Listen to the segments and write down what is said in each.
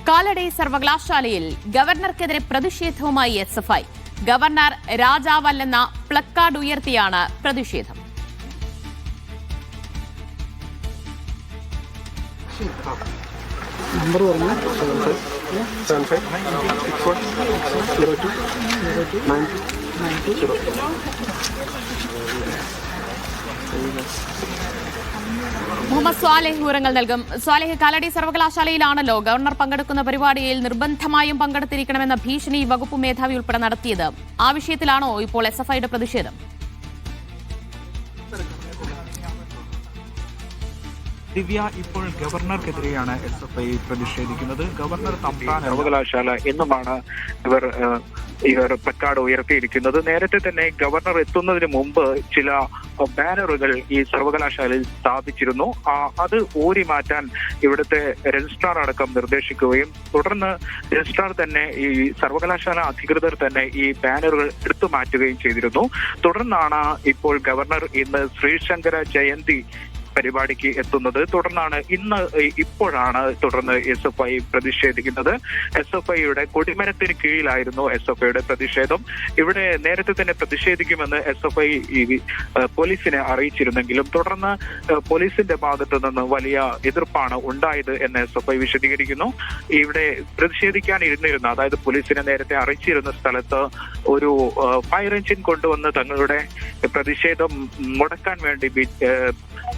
കാലടി സർവകലാശാലയിൽ ഗവർണർക്കെതിരെ പ്രതിഷേധവുമായി SFI. ഗവർണർ രാജാവല്ലെന്ന പ്ലക്കാർഡ് ഉയർത്തിയാണ് പ്രതിഷേധം. മുഹമ്മദ് സ്വാലിഹ് വിവരങ്ങൾ നൽകും. സ്വാലിഹ്, കാലടി സർവകലാശാലയിലാണല്ലോ ഗവർണർ പങ്കെടുക്കുന്ന പരിപാടിയിൽ നിർബന്ധമായും പങ്കെടുത്തിരിക്കണമെന്ന ഭീഷണി വകുപ്പ് മേധാവി ഉൾപ്പെടെ നടത്തിയത്. ആ വിഷയത്തിലാണോ ഇപ്പോൾ SFIയുടെ പ്രതിഷേധം? ദിവ്യ, ഇപ്പോൾ ഗവർണർക്കെതിരെയാണ് SFI പ്രതിഷേധിക്കുന്നത്. ഗവർണർ സംസ്ഥാന സർവകലാശാല എന്നുമാണ് ഇവർ പ്ലക്കാർഡ് ഉയർത്തിയിരിക്കുന്നത്. നേരത്തെ തന്നെ ഗവർണർ എത്തുന്നതിന് മുമ്പ് ചില ബാനറുകൾ ഈ സർവകലാശാലയിൽ സ്ഥാപിച്ചിരുന്നു. അത് ഊരി മാറ്റാൻ ഇവിടുത്തെ രജിസ്ട്രാർ അടക്കം നിർദ്ദേശിക്കുകയും തുടർന്ന് രജിസ്ട്രാർ തന്നെ ഈ സർവകലാശാല അധികൃതർ തന്നെ ഈ ബാനറുകൾ എടുത്തു മാറ്റുകയും ചെയ്തിരുന്നു. തുടർന്നാണ് ഇപ്പോൾ ഗവർണർ ഇന്ന് ശ്രീശങ്കര ജയന്തി പരിപാടിക്ക് എത്തുന്നത്. ഇപ്പോഴാണ് തുടർന്ന് SFI പ്രതിഷേധിക്കുന്നത്. SFIയുടെ കൊടിമരത്തിന് കീഴിലായിരുന്നു SFIയുടെ പ്രതിഷേധം. ഇവിടെ നേരത്തെ തന്നെ പ്രതിഷേധിക്കുമെന്ന് SFI പോലീസിനെ അറിയിച്ചിരുന്നെങ്കിലും തുടർന്ന് പോലീസിന്റെ ഭാഗത്തു നിന്ന് വലിയ എതിർപ്പാണ് ഉണ്ടായത് എന്ന് SFI വിശദീകരിക്കുന്നു. ഇവിടെ പ്രതിഷേധിക്കാനിരുന്നിരുന്ന, അതായത് പോലീസിനെ നേരത്തെ അറിയിച്ചിരുന്ന സ്ഥലത്ത് ഒരു ഫയർ എഞ്ചിൻ കൊണ്ടുവന്ന് തങ്ങളുടെ പ്രതിഷേധം മുടക്കാൻ വേണ്ടി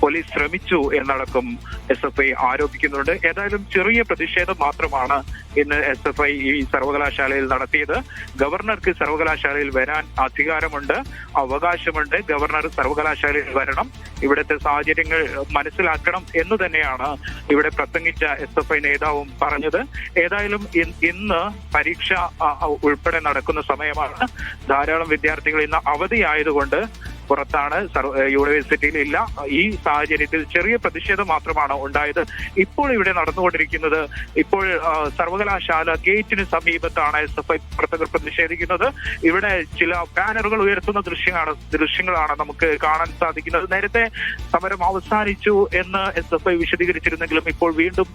പോലീസ് ശ്രമിച്ചു എന്നടക്കം SFI ആരോപിക്കുന്നുണ്ട്. ഏതായാലും ചെറിയ പ്രതിഷേധം മാത്രമാണ് ഇന്ന് SFI ഈ സർവകലാശാലയിൽ നടത്തിയത്. ഗവർണർക്ക് സർവകലാശാലയിൽ വരാൻ അധികാരമുണ്ട്, അവകാശമുണ്ട്. ഗവർണർ സർവകലാശാലയിൽ വരണം, ഇവിടുത്തെ സാഹചര്യങ്ങൾ മനസ്സിലാക്കണം എന്ന് തന്നെയാണ് ഇവിടെ പ്രസംഗിച്ച SFI നേതാവും പറഞ്ഞത്. ഏതായാലും ഇന്ന് പരീക്ഷ ഉൾപ്പെടെ നടക്കുന്ന സമയമാണ്. ധാരാളം വിദ്യാർത്ഥികൾ ഇന്ന് അവധിയായതുകൊണ്ട് പുറത്താണ്, യൂണിവേഴ്സിറ്റിയിൽ ഇല്ല. ഈ സാഹചര്യത്തിൽ ചെറിയ പ്രതിഷേധം മാത്രമാണ് ഉണ്ടായത്. ഇപ്പോൾ ഇവിടെ നടന്നുകൊണ്ടിരിക്കുന്നത്, ഇപ്പോൾ സർവകലാശാല ഗേറ്റിന് സമീപത്താണ് SFI പ്രവർത്തകർ പ്രതിഷേധിക്കുന്നത്. ഇവിടെ ചില ബാനറുകൾ ഉയർത്തുന്ന ദൃശ്യങ്ങളാണ് നമുക്ക് കാണാൻ സാധിക്കുന്നത്. നേരത്തെ സമരം അവസാനിച്ചു എന്ന് SFI വിശദീകരിച്ചിരുന്നെങ്കിലും ഇപ്പോൾ വീണ്ടും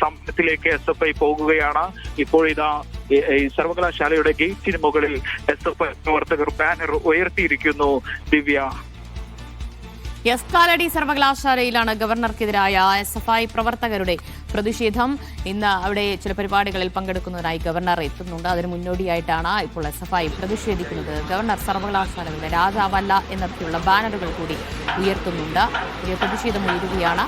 സമരത്തിലേക്ക് SFI പോകുകയാണ്. ഇപ്പോൾ ഇതാ ഈ സർവകലാശാലയുടെ ഗേറ്റിന് മുകളിൽ SFI പ്രവർത്തകർ ബാനർ ഉയർത്തിയിരിക്കുന്നു. ദിവ്യ, കാലടി സർവകലാശാലയിലാണ് ഗവർണർക്കെതിരായ SFI പ്രവർത്തകരുടെ പ്രതിഷേധം. ഇന്ന് അവിടെ ചില പരിപാടികളിൽ പങ്കെടുക്കുന്നതിനായി ഗവർണർ എത്തുന്നുണ്ട്. അതിന് മുന്നോടിയായിട്ടാണ് ഇപ്പോൾ SFI പ്രതിഷേധിക്കുന്നത്. ഗവർണർ സർവകലാശാലകളുടെ രാജാവല്ല എന്നൊക്കെയുള്ള ബാനറുകൾ കൂടി ഉയർത്തുന്നുണ്ട്. പ്രതിഷേധം ഉയരുകയാണ്.